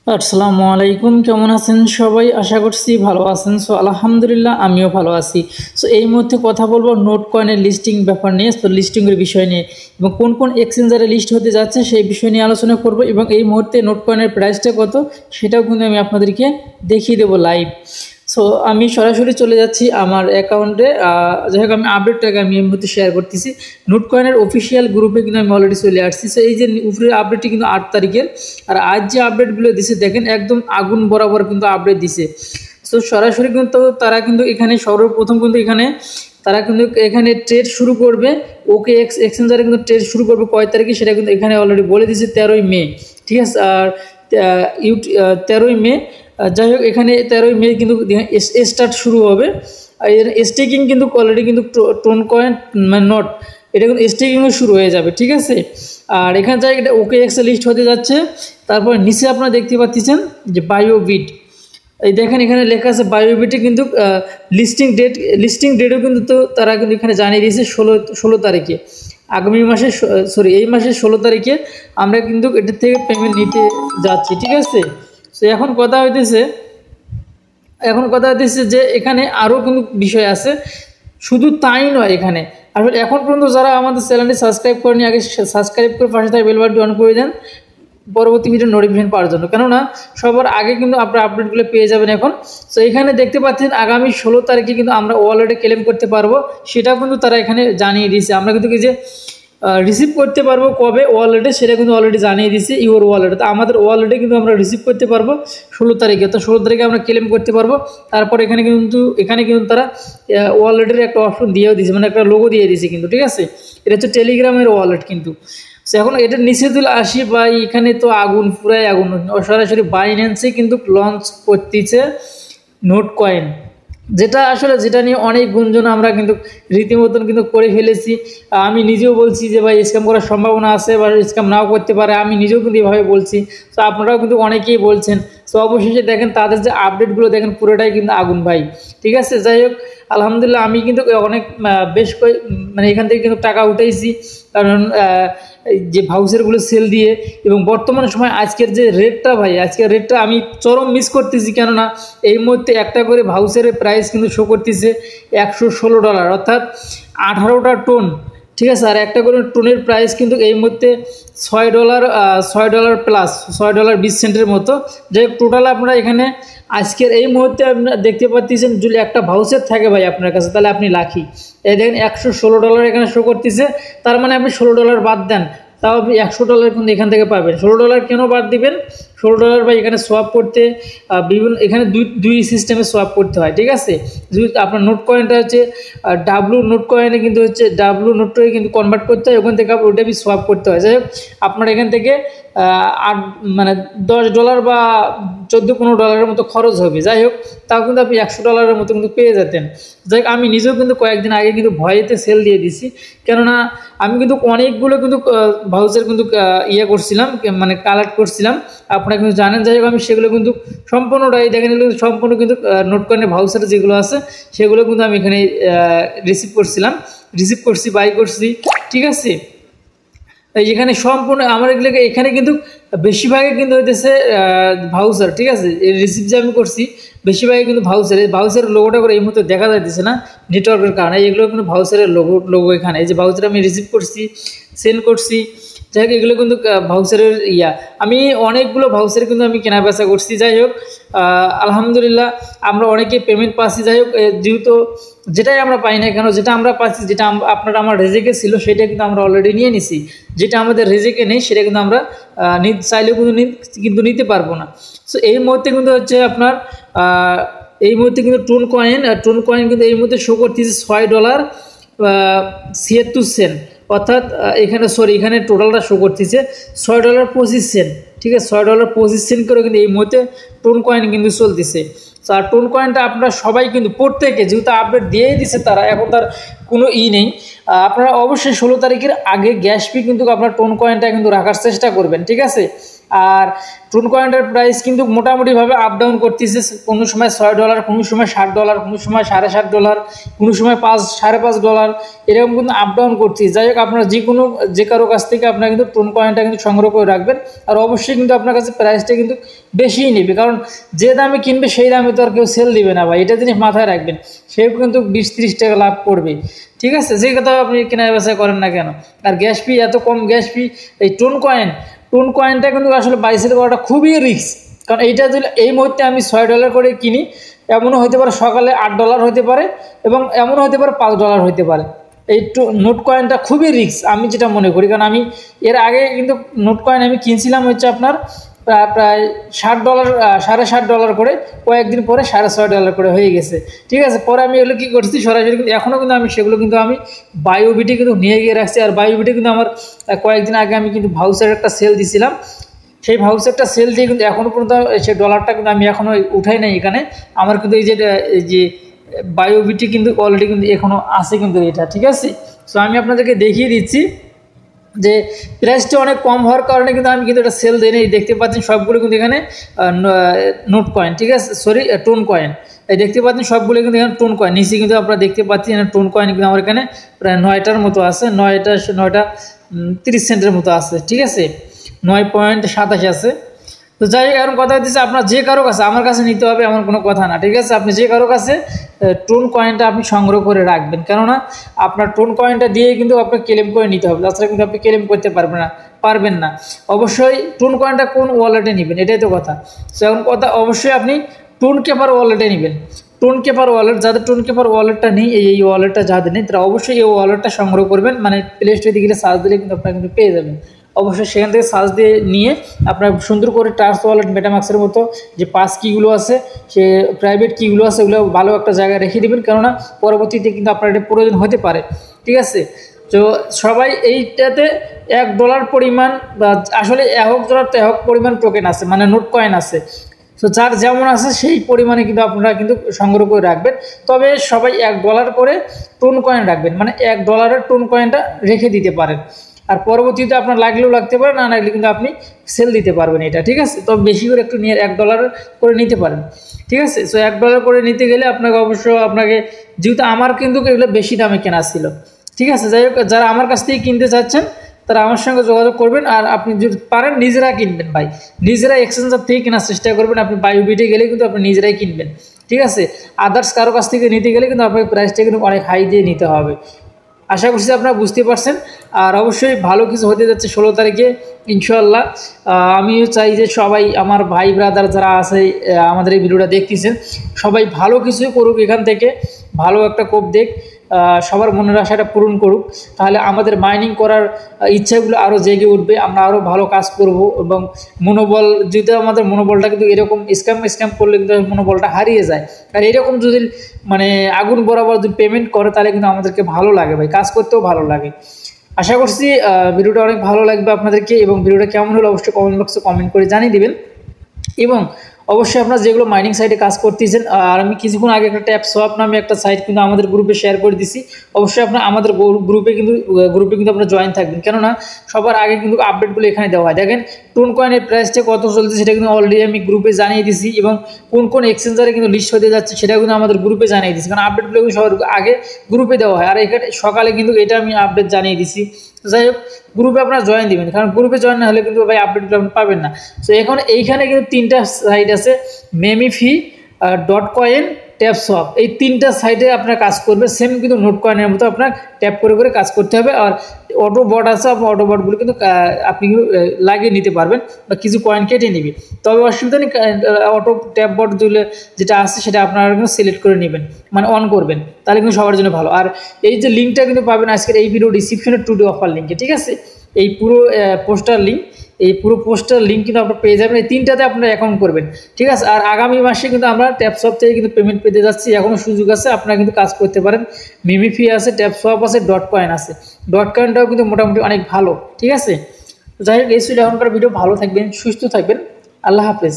আসসালামু আলাইকুম, কেমন আছেন সবাই? আশা করছি ভালো আছেন। আলহামদুলিল্লাহ আমিও ভালো আছি। এই মুহূর্তে কথা বলবো নোট কয়েনের লিস্টিং ব্যাপার নিয়ে, লিস্টিংয়ের বিষয় নিয়ে এবং কোন কোন এক্সচেঞ্জারে লিস্ট হতে যাচ্ছে সেই বিষয় নিয়ে আলোচনা করব এবং এই মুহূর্তে নোট কয়েনের প্রাইসটা কত সেটাও কিন্তু আমি আপনাদেরকে দেখিয়ে দেবো লাইভ। আমি সরাসরি চলে যাচ্ছি আমার অ্যাকাউন্টে। যাই হোক, আমি আপডেটটাকে আমি এই মুহূর্তে শেয়ার করতেছি। নোট কয়েনের অফিসিয়াল গ্রুপে কিন্তু আমি অলরেডি চলে আসছি। এই যে উপরের আপডেটটি কিন্তু 8 তারিখের, আর আজ যে আপডেটগুলো দিছে দেখেন একদম আগুন বরাবর কিন্তু আপডেট দিছে। সরাসরি কিন্তু তারা কিন্তু এখানে সর্বপ্রথম কিন্তু তারা কিন্তু এখানে ট্রেড শুরু করবে। ওকে এক্সচেঞ্জারে কিন্তু ট্রেড শুরু করবে কয় তারিখে সেটা কিন্তু এখানে অলরেডি বলে দিয়েছে, 13ই মে। ঠিক আছে, আর 13ই মে। যাই হোক, এখানে 13ই মে কিন্তু স্টার্ট শুরু হবে। আর এর স্টেকিং কিন্তু অলরেডি কিন্তু টোন কয়েন মানে নট, এটা কিন্তু স্টেকিংও শুরু হয়ে যাবে। ঠিক আছে, আর এখানে যাই এটা ওকে এক্সে লিস্ট হতে যাচ্ছে। তারপর নিচে আপনারা দেখতে পাচ্ছেন যে বায়োবিট, এই দেখেন এখানে লেখা আছে বায়োবিটে কিন্তু লিস্টিং ডেটও কিন্তু তো তারা কিন্তু এখানে জানিয়ে দিয়েছে 16 তারিখে, আগামী মাসে এই মাসের 16 তারিখে আমরা কিন্তু এটার থেকে পেমেন্ট নিতে যাচ্ছি। ঠিক আছে, এখন কথা হইতেছে যে এখানে আরও কিন্তু বিষয় আছে, শুধু তাই নয়। এখানে আসলে এখন পর্যন্ত যারা আমাদের চ্যানেলটি সাবস্ক্রাইব করেনি, আগে সাবস্ক্রাইব করে পাশে থাকা বেল বাটনটি অন করে দেন পরবর্তী ভিডিও নোটিফিকেশন পাওয়ার জন্য, কেননা সবার আগে কিন্তু আপনারা আপডেটগুলো পেয়ে যাবেন এখন। এখানে দেখতে পাচ্ছেন আগামী 16 তারিখে কিন্তু আমরা ওয়ালেটে ক্লেম করতে পারবো, সেটাও কিন্তু তারা এখানে জানিয়ে দিয়েছে। আমরা কিন্তু যে রিসিভ করতে পারবো কবে ওয়ালেটে সেটা কিন্তু অলরেডি জানিয়ে দিচ্ছে ইওর ওয়ালেটে। তো আমাদের ওয়ালেটে কিন্তু আমরা রিসিভ করতে পারবো 16 তারিখে। তো 16 তারিখে আমরা ক্লেম করতে পারবো। তারপর এখানে কিন্তু তারা ওয়ালেটের একটা অপশন দিয়েও দিয়েছে, মানে একটা লোগো দিয়ে দিয়েছে কিন্তু। ঠিক আছে, এটা হচ্ছে টেলিগ্রামের ওয়ালেট কিন্তু। এখন এটার নিচে তুলে আসি ভাই, এখানে তো আগুন, পুরাই আগুন। সরাসরি বাইন্যান্সে কিন্তু লঞ্চ করতেছে নোট কয়েন, যেটা নিয়ে অনেক গুঞ্জন আমরা কিন্তু রীতিমতন কিন্তু করে ফেলেছি। আমি নিজেও বলছি যে ভাই স্ক্যাম করার সম্ভাবনা আছে বা স্ক্যাম নাও করতে পারে, আমি নিজেও কিন্তু এভাবে বলছি। আপনারাও কিন্তু অনেকেই বলছেন। অবশেষে দেখেন তাদের যে আপডেটগুলো দেখেন পুরোটাই কিন্তু আগুন ভাই। ঠিক আছে, যাই হোক আলহামদুলিল্লাহ আমি কিন্তু অনেক মানে এখান থেকে কিন্তু টাকা উঠাইছি, কারণ যে ভাউচারগুলো সেল দিয়ে। এবং বর্তমান সময় আজকের যে রেটটা ভাই, আজকের রেটটা আমি চরম মিস করতেছি, কেননা এই মুহূর্তে একটা করে ভাউচারের প্রাইস কিন্তু শো করতেছে $116, অর্থাৎ 18টা টোন। ঠিক আছে, আর একটা করে টোনের প্রাইস কিন্তু এই মুহূর্তে $6 প্লাস, $6.20 মতো। যাই হোক, টোটাল আপনারা এখানে আজকের এই মুহূর্তে আপনারা দেখতে পাচ্ছেন যদি একটা ভাউচার থাকে ভাই আপনার কাছে, তাহলে আপনি লাকি। এই দেখেন $116 এখানে শো করতেছে, তার মানে আপনি $16 বাদ দেন, তাও আপনি $100 কিন্তু এখান থেকে পাবেন। $16 কেন বাদ দিবেন? $16 ভাই এখানে সোয়াপ করতে বিভিন্ন এখানে দুই সিস্টেমে সোয়াপ করতে হয়। ঠিক আছে, যদি আপনার নোট কয়েনটা হচ্ছে ডাব্লু নোট কয়েনে কিন্তু হচ্ছে ডাব্লু নোটটাকে কিন্তু কনভার্ট করতে হয়, ওখান থেকে ওটা সোয়াপ করতে হয়। যাই হোক, আপনার এখান থেকে $10 বা $14-15 মতো খরচ হবে। যাই হোক, তাও কিন্তু আপনি $100 মতো কিন্তু পেয়ে যেতেন। যাই হোক, আমি নিজেও কিন্তু কয়েকদিন আগে কিন্তু ভয়েতে সেল দিয়ে দিছি, কেননা আমি কিন্তু অনেকগুলো কিন্তু ভাউচার কিন্তু করছিলাম, মানে কালেক্ট করছিলাম, আপনারা কিন্তু জানেন। যাই হোক, আমি সেগুলো কিন্তু সম্পূর্ণটাই দেখেন, এগুলো সম্পূর্ণ কিন্তু নোট কয়েনের ভাউচার যেগুলো আছে সেগুলো কিন্তু আমি এখানে রিসিভ করছি, বাই করছি। ঠিক আছে, এখানে সম্পূর্ণ আমার এখানে কিন্তু বেশিরভাগই কিন্তু হইতেছে ভাউচার। ঠিক আছে, রিসিভ যে আমি করছি বেশিরভাগই কিন্তু ভাউচারের লোগোটা করে এই মুহূর্তে দেখা যাইতেছে না নেটওয়ার্কের কারণে। এগুলো কিন্তু ভাউচারের লোগো এখানে, এই যে ভাউচার আমি রিসিভ করছি, সেন্ড করছি। যাই হোক, এগুলো কিন্তু ভাউচারের আমি অনেকগুলো ভাউচার কিন্তু আমি কেনা বেচা করছি। যাই হোক, আলহামদুলিল্লাহ আমরা অনেকে পেমেন্ট পাচ্ছি। যাই হোক, যেহেতু যেটাই আমরা পাই না কেন, যেটা আমরা পাচ্ছি, যেটা আমার রেজেকে ছিল সেটা কিন্তু আমরা অলরেডি নিয়ে নিছি। যেটা আমাদের রেজেকে নেই সেটা কিন্তু আমরা চাইলেও কিন্তু নিতে পারবো না। এই মুহূর্তে কিন্তু হচ্ছে আপনার এই মুহূর্তে কিন্তু টোন কয়েন কিন্তু এই মুহূর্তে শো করতেছে $6.76, অর্থাৎ এখানে টোটালটা শো করতেছে $6.25। ঠিক আছে, $6.25 করে কিন্তু এই মুহূর্তে টোন কয়েন কিন্তু চলতেছে। আর টোন কয়েনটা আপনারা সবাই কিন্তু প্রত্যেকে যেহেতু আপডেট দিয়েই দিচ্ছে তারা, এখন তার কোনো নেই। আপনারা অবশ্যই 16 তারিখের আগে গ্যাস ফি কিন্তু আপনার টোন কয়েনটা কিন্তু রাখার চেষ্টা করবেন। ঠিক আছে, আর ট্রুন কয়েনটার প্রাইস কিন্তু মোটামুটিভাবে আপ ডাউন করতেছে, কোনো সময় $6, কোনো সময় $7, কোনো সময় $7.5, কোনো সময় $5.5 এরকম কিন্তু আপ ডাউন করতেছে। যাই হোক, আপনারা যে কারো কাছ থেকে আপনারা কিন্তু ট্রুন কয়েনটা কিন্তু সংগ্রহ করে রাখবেন। আর অবশ্যই কিন্তু আপনার কাছে প্রাইসটা কিন্তু বেশিই নেবে, কারণ যে দামে কিনবে সেই দামে তো আর কেউ সেল দিবে না ভাই, এটা জিনিস মাথায় রাখবেন। সেও কিন্তু 20-30 টাকা লাভ করবে, ঠিক আছে, যে কথা আপনি কেনা বেচা করেন না কেন। আর গ্যাস ফি, এত কম গ্যাস ফি, এই ট্রুন কয়েনটা কিন্তু আসলে বাই সেল করাটা খুবই রিস্ক। কারণ এইটা যদি এই মুহূর্তে আমি $6 করে কিনি, এমনও হতে পারে সকালে $8 হতে পারে, এবং এমনও হতে পারে $5 হতে পারে। এই নোট কয়েনটা খুবই রিস্ক আমি যেটা মনে করি, কারণ আমি এর আগে কিন্তু নোট কয়েন আমি কিনছিলাম হচ্ছে আপনার প্রায় $7, $7.5 করে, কয়েকদিন পরে $6.5 করে হয়ে গেছে, ঠিক আছে। পরে আমি এগুলো কী করছি, সরাসরি কিন্তু এখনও কিন্তু আমি সেগুলো কিন্তু আমি বায়োবিটে কিন্তু নিয়ে গিয়ে রাখছি। আর বায়োবিটে কিন্তু আমার কয়েকদিন আগে আমি কিন্তু ভাউচার একটা সেল দিছিলাম, সেই ভাউচারটা সেল দিয়ে কিন্তু এখনও পর্যন্ত সেই ডলারটা কিন্তু আমি এখনও উঠাই নাই এখানে। আমার কিন্তু এই যে বায়োবিটি কিন্তু অলরেডি কিন্তু এখনও আছে কিন্তু এটা, ঠিক আছে। সো আমি আপনাদেরকে দেখিয়ে দিচ্ছি যে প্রাইসটা অনেক কম হওয়ার কারণে কিন্তু আমি কিন্তু এটা সেল দিই নাই। দেখতে পাচ্ছেন সবগুলো কিন্তু এখানে নোট কয়েন, ঠিক আছে, সরি ট্রুন কয়েন। এই দেখতে পাচ্ছেন সবগুলো কিন্তু এখানে ট্রুন কয়েন, নিচে কিন্তু আপনারা দেখতে পাচ্ছেন এখানে ট্রুন কয়েন কিন্তু আমার এখানে প্রায় 9টার মতো আছে, 9টা 30 সেন্টের মতো আছে, ঠিক আছে, 9.87 আছে। তো যাই হোক, এরকম কথা হচ্ছে আপনার যে কারো কাছে আমার কাছে নিতে হবে এমন কোনো কথা না, ঠিক আছে। আপনি যে কারো কাছে ট্রুন কয়েনটা আপনি সংগ্রহ করে রাখবেন, কেননা আপনার ট্রুন কয়েনটা দিয়ে কিন্তু আপনাকে ক্লেম করে নিতে হবে, তাছাড়া কিন্তু আপনি ক্লেম করতে পারবেন না। অবশ্যই ট্রুন কয়েনটা কোন ওয়ালেটে নেবেন এটাই তো কথা। সো এখন কথা, অবশ্যই আপনি ট্রুন কেপার ওয়ালেটে নেবেন। ট্রুন কেপার ওয়ালেট, যাদের ট্রুন কেপার ওয়ালেটটা নেই, এই ওয়ালেটটা যাদের নেই তারা অবশ্যই এই ওয়ালেটটা সংগ্রহ করবেন। মানে প্লে স্টোরে গেলে সার্চ দিলে কিন্তু আপনারা কিন্তু পেয়ে যাবেন। অবশ্যই সেখান থেকে সার্চ দিয়ে নিয়ে আপনার সুন্দর করে ট্রাস্ট ওয়ালেট, মেটামাক্সের মতো যে পাস কিগুলো আছে, সে প্রাইভেট কিগুলো আছে, ওগুলো ভালো একটা জায়গায় রেখে দেবেন, কেননা পরবর্তীতে কিন্তু আপনার এটা প্রয়োজন হতে পারে, ঠিক আছে। তো সবাই এইটাতে $1 পরিমাণ, বা আসলে $1 তো পরিমাণ টোকেন আছে, মানে নোট কয়েন আছে। তো যার যেমন আছে সেই পরিমাণে কিন্তু আপনারা কিন্তু সংগ্রহ করে রাখবেন। তবে সবাই $1 করে ট্রুন কয়েন রাখবেন, মানে $1 ট্রুন কয়েনটা রেখে দিতে পারেন। আর পরবর্তীতে আপনার লাগলেও লাগতে পারে, না লাগলে কিন্তু আপনি সেল দিতে পারবেন এটা, ঠিক আছে। তবে বেশি করে একটু নিয়ে $1 করে নিতে পারেন, ঠিক আছে। সো $1 করে নিতে গেলে আপনাকে আপনাকে যেহেতু আমার কিন্তু এগুলো বেশি দামে কেনা ছিল, ঠিক আছে। যাই হোক, যারা আমার কাছ থেকে কিনতে চাচ্ছেন তারা আমার সঙ্গে যোগাযোগ করবেন। আর আপনি যদি পারেন নিজেরা কিনবেন ভাই, নিজেরা এক্সচেঞ্জার থেকে কেনার চেষ্টা করবেন। আপনি বায়োবিটে গেলে কিন্তু আপনি নিজেরাই কিনবেন, ঠিক আছে। আদার্স কারো কাছ থেকে নিতে গেলে কিন্তু আপনাকে প্রাইসটা কিন্তু অনেক হাই দিয়ে নিতে হবে। আশা করছি আপনারা বুঝতে পারছেন। আর অবশ্যই ভালো কিছু হতে যাচ্ছে 16 তারিখে ইনশাআল্লাহ। আমিও চাই যে সবাই আমার ভাই ব্রাদার যারা আছে আমাদের এই ভিডিওটা দেখতেছেন, সবাই ভালো কিছুই করুক, এখান থেকে ভালো একটা কোপ দেখ, সবার মনের আশাটা পূরণ করুক। তাহলে আমাদের মাইনিং করার ইচ্ছাগুলো আরও জেগে উঠবে, আমরা আরও ভালো কাজ করব। এবং মনোবল, যদি আমাদের মনোবলটা কিন্তু এরকম স্ক্যাম করলে কিন্তু মনোবলটা হারিয়ে যায়। আর এরকম যদি মানে আগুন বরাবর যদি পেমেন্ট করে তাহলে কিন্তু আমাদেরকে ভালো লাগে ভাই, কাজ করতেও ভালো লাগে। আশা করছি ভিডিওটা অনেক ভালো লাগবে আপনাদেরকে, এবং ভিডিওটা কেমন হলো অবশ্যই কমেন্ট বক্সে কমেন্ট করে জানিয়ে দিবেন। এবং অবশ্যই আপনারা যেগুলো মাইনিং সাইটে কাজ করতেছেন, আর আমি কিছুক্ষণ আগে একটা ট্যাপ সোয়াপ নামে একটা সাইট কিন্তু আমাদের গ্রুপে শেয়ার করে দিছি। অবশ্যই আপনারা আমাদের গ্রুপে কিন্তু আপনারা জয়েন থাকবেন, কেননা সবার আগে কিন্তু আপডেটগুলো এখানে দেওয়া হয়। দেখেন ট্রুন কয়েনের প্রাইসটা কত চলছে সেটা কিন্তু অলরেডি আমি গ্রুপে জানিয়ে দিছি, এবং কোন এক্সচেঞ্জারে কিন্তু লিস্ট হতে যাচ্ছে সেটা কিন্তু আমাদের গ্রুপে জানিয়ে দিছি, কারণ আপডেটগুলো কিন্তু সবার আগে গ্রুপে দেওয়া হয়। আর এখানে সকালে কিন্তু এটা আমি আপডেট জানিয়ে দিছি। যাই হোক, গ্রুপে আপনারা জয়েন দিবেন, কারণ গ্রুপে জয়েন না হলে কিন্তু ভাই আপডেটগুলো আপনি পাবেন না। সো এখন এইখানে কিন্তু 3টা সাইট আছে, মেমিফি, .coin, ট্যাপসপ, এই 3টা সাইটে আপনার কাজ করবে। সেম কিন্তু নোট কয়েনের মতো আপনার ট্যাপ করে কাজ করতে হবে। আর অটো বট আছে, আপনার অটো বটগুলো কিন্তু আপনি লাগিয়ে নিতে পারবেন, বা কিছু কয়েন কেটে নিবে। তবে অসুবিধা নেই, অটো ট্যাপ বট যেটা আছে সেটা আপনারা কিন্তু সিলেক্ট করে নেবেন, মানে অন করবেন, তাহলে কিন্তু সবার জন্য ভালো। আর এই যে লিঙ্কটা কিন্তু পাবেন আজকের এই ভিডিও ডিসক্রিপশনে টুডে অফার লিঙ্কে, ঠিক আছে। এই পুরো পোস্টার লিঙ্ক কিন্তু আপনারা পেয়ে যাবেন। এই 3টাতে আপনারা অ্যাকাউন্ট করবেন, ঠিক আছে। আর আগামী মাসে কিন্তু আমরা ট্যাপসপ থেকে কিন্তু পেমেন্ট পেতে যাচ্ছি, এখনও সুযোগ আছে, আপনারা কিন্তু কাজ করতে পারেন। মিমিফি আছে, ট্যাপসপ আছে, .coin আছে। .coinটাও কিন্তু মোটামুটি অনেক ভালো, ঠিক আছে। যাই হোক, এই ছিল এখনকার ভিডিও। ভালো থাকবেন, সুস্থ থাকবেন, আল্লাহ হাফেজ।